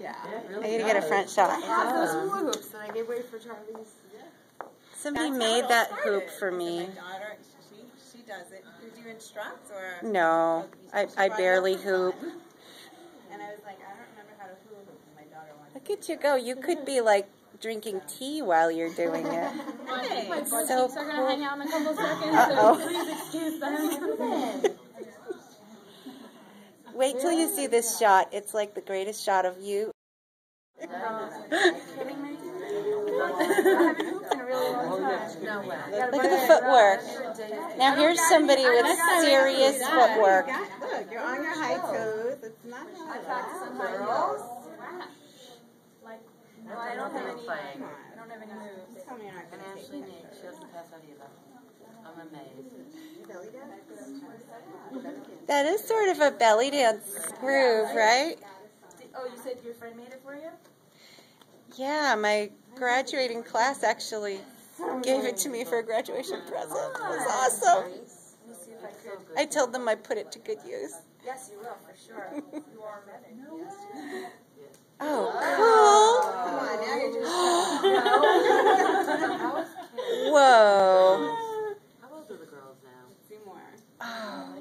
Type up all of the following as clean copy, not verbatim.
Yeah. I need to get a front shot. I have those hula hoops that I gave away for Charlie's. Somebody made that hoop for me. My daughter, she does it. Did you instruct or? No, I barely hoop. And I was like, I don't remember how to hula hoop. And my daughter wanted. Look at you go. You could be like drinking tea while you're doing it. Hey. My butt So cheeks are going to cool. hang out in a couple seconds, Uh-oh. so please excuse them. Wait till you see this shot. It's like the greatest shot of you. Kidding me? I haven't hooped in a really long time. No way. Look at the footwork. Now here's somebody with serious footwork. Look, you're on your high toes. It's not hard. I practice on high heels. Like, no, I don't have any. I don't have any moves. Tell me you're not And going to Ashley Nick, she doesn't pass out either. I'm amazed. That is sort of a belly dance groove, right? Oh, you said your friend made it for you? Yeah, my graduating class actually gave it to me for a graduation present. It was awesome. Let me see if I could. I told them I put it to good use. Yes, you will, for sure. You are ready. Oh, Come on, now you're just cool. Whoa. How old are the girls now? two more. Oh,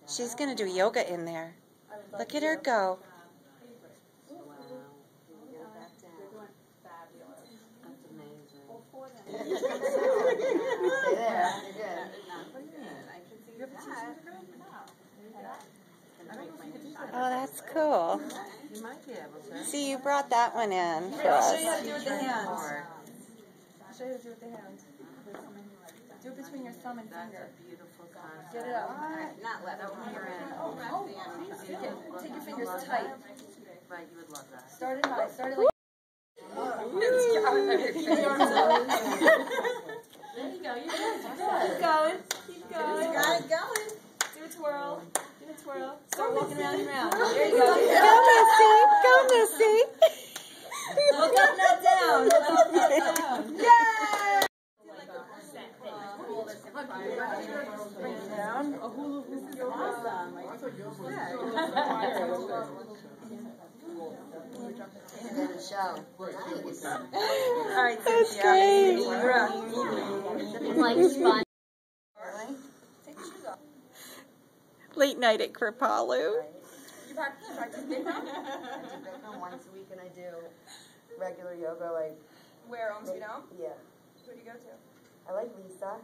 she's going to do yoga in there. Look at her go. Wow. That's amazing. Stay there. You're good. I can see that. Oh, that's cool. You might be able to. See, you brought that one in for I'll show you how us. to do it with the hands. Hard. I'll show you how to do it with the hands. Do it between your thumb and That's finger. a beautiful concept. Get it up. Not left. Take your fingers tight. Right, you would love that. Start it high. Start it like. There you go. You're good. Keep going. Keep going. Got it going. Do a twirl. Do a twirl. Start walking around and around. There you go. Go, Missy. Go, Missy. Look up, not down. Look up, not down. Yay! Bring it down. A hula hoop. This is awesome. End of the show. All right, That's Cynthia. great. You're up. Like fun. Take your shoes off. Late night at Kripalu. You practice Bikram? I do Bikram once a week, and I do regular yoga, like, Where, Om Sweet Home? yeah. Who do you go to? I like Lisa.